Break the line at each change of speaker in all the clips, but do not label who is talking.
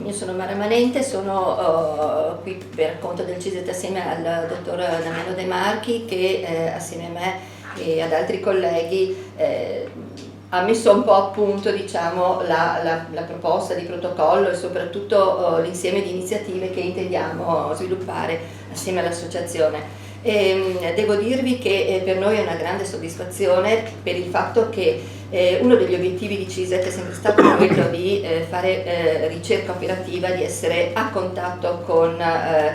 Io sono Mara Manente, sono qui per conto del CISET assieme al dottor Damiano De Marchi che assieme a me e ad altri colleghi ha messo un po' a punto, diciamo, la proposta di protocollo e soprattutto l'insieme di iniziative che intendiamo sviluppare assieme all'associazione. Devo dirvi che per noi è una grande soddisfazione per il fatto che uno degli obiettivi di CISET è sempre stato quello di fare ricerca operativa, di essere a contatto con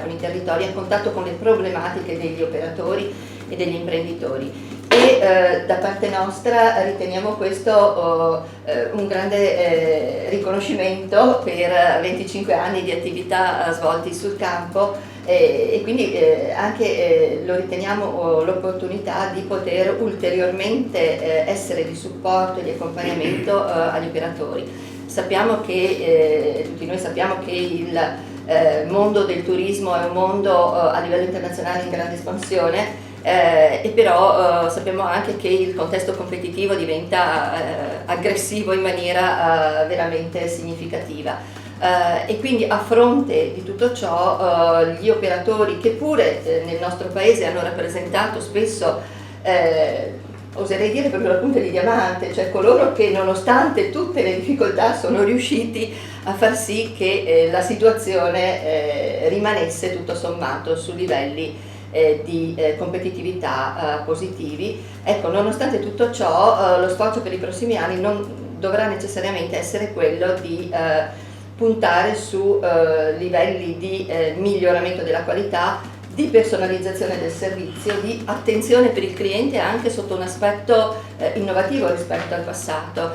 i territori, a contatto con le problematiche degli operatori e degli imprenditori. E da parte nostra riteniamo questo un grande riconoscimento per 25 anni di attività svolti sul campo e quindi anche lo riteniamo l'opportunità di poter ulteriormente essere di supporto e di accompagnamento agli operatori. Sappiamo che, tutti noi sappiamo che il mondo del turismo è un mondo a livello internazionale in grande espansione, e però sappiamo anche che il contesto competitivo diventa aggressivo in maniera veramente significativa. E quindi a fronte di tutto ciò gli operatori che pure nel nostro paese hanno rappresentato spesso, oserei dire proprio la punta di diamante, cioè coloro che nonostante tutte le difficoltà sono riusciti a far sì che la situazione rimanesse tutto sommato su livelli di competitività positivi. Ecco, nonostante tutto ciò lo sforzo per i prossimi anni non dovrà necessariamente essere quello di puntare su livelli di miglioramento della qualità, di personalizzazione del servizio, di attenzione per il cliente anche sotto un aspetto innovativo rispetto al passato.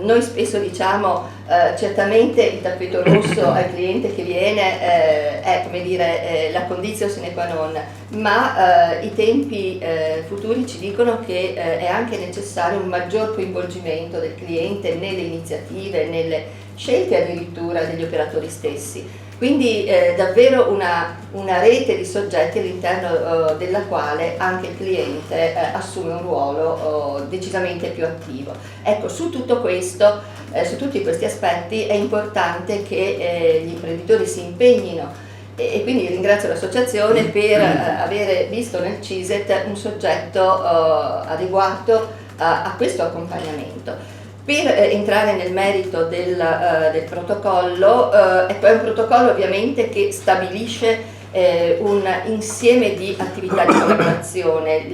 Noi spesso diciamo certamente il tappeto rosso al cliente che viene è, come dire, la conditio sine qua non, ma i tempi futuri ci dicono che è anche necessario un maggior coinvolgimento del cliente nelle iniziative, nelle scelte addirittura degli operatori stessi. Quindi davvero una rete di soggetti all'interno della quale anche il cliente assume un ruolo decisamente più attivo. Ecco, su tutto questo, su tutti questi aspetti è importante che gli imprenditori si impegnino e quindi ringrazio l'associazione per avere visto nel CISET un soggetto adeguato a questo accompagnamento. Per entrare nel merito del protocollo, ecco, è un protocollo ovviamente che stabilisce un insieme di attività di collaborazione.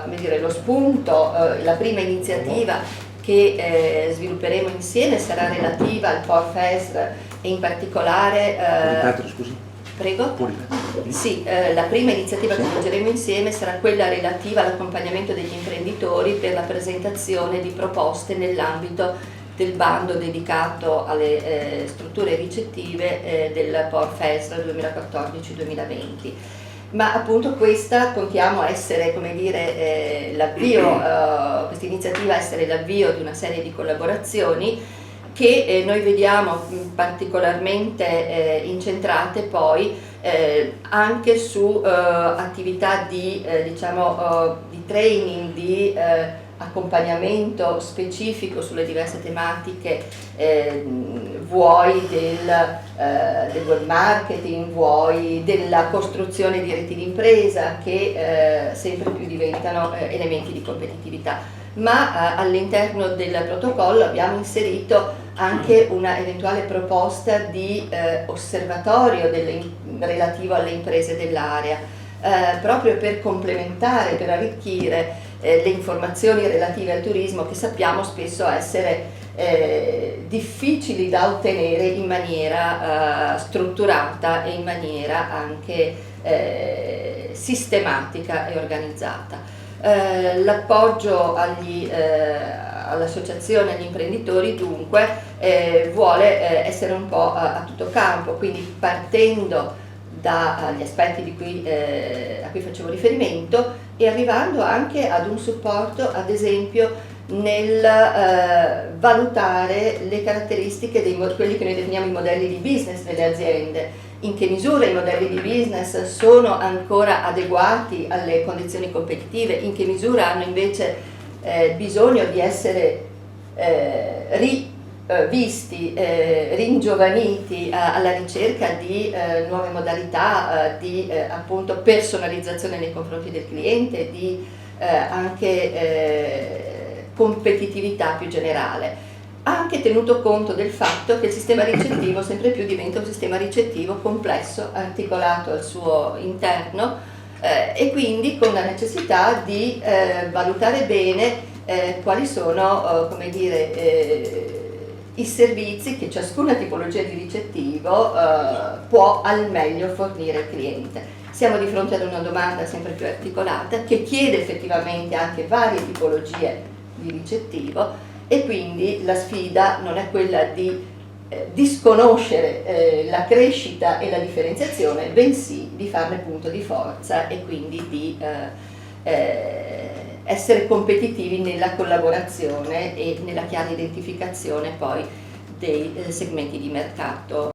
Come dire, lo spunto, la prima iniziativa che svilupperemo insieme sarà relativa al PORFESR e in particolare...
scusi.
Prego? Sì, la prima iniziativa che svolgeremo insieme sarà quella relativa all'accompagnamento degli imprenditori per la presentazione di proposte nell'ambito del bando dedicato alle strutture ricettive del PORFESR 2014-2020. Ma appunto questa contiamo essere, come dire, questa iniziativa essere l'avvio di una serie di collaborazioni che noi vediamo particolarmente incentrate poi anche su attività di training, di accompagnamento specifico sulle diverse tematiche, vuoi del web marketing, vuoi della costruzione di reti d'impresa che sempre più diventano elementi di competitività. Ma all'interno del protocollo abbiamo inserito anche una eventuale proposta di osservatorio relativo alle imprese dell'area, proprio per complementare, per arricchire le informazioni relative al turismo che sappiamo spesso essere difficili da ottenere in maniera strutturata e in maniera anche sistematica e organizzata. L'appoggio all'associazione, agli imprenditori dunque vuole essere un po' a tutto campo, quindi partendo dagli aspetti a cui facevo riferimento e arrivando anche ad un supporto, ad esempio, nel valutare le caratteristiche di quelli che noi definiamo i modelli di business delle aziende. In che misura i modelli di business sono ancora adeguati alle condizioni competitive, in che misura hanno invece bisogno di essere visti, ringiovaniti alla ricerca di nuove modalità di appunto personalizzazione nei confronti del cliente, di anche competitività più generale. Anche tenuto conto del fatto che il sistema ricettivo sempre più diventa un sistema ricettivo complesso, articolato al suo interno e quindi con la necessità di valutare bene quali sono, come dire, i servizi che ciascuna tipologia di ricettivo può al meglio fornire al cliente. Siamo di fronte ad una domanda sempre più articolata che chiede effettivamente anche varie tipologie di ricettivo e quindi la sfida non è quella di disconoscere la crescita e la differenziazione, bensì di farne punto di forza e quindi di essere competitivi nella collaborazione e nella chiara identificazione poi dei segmenti di mercato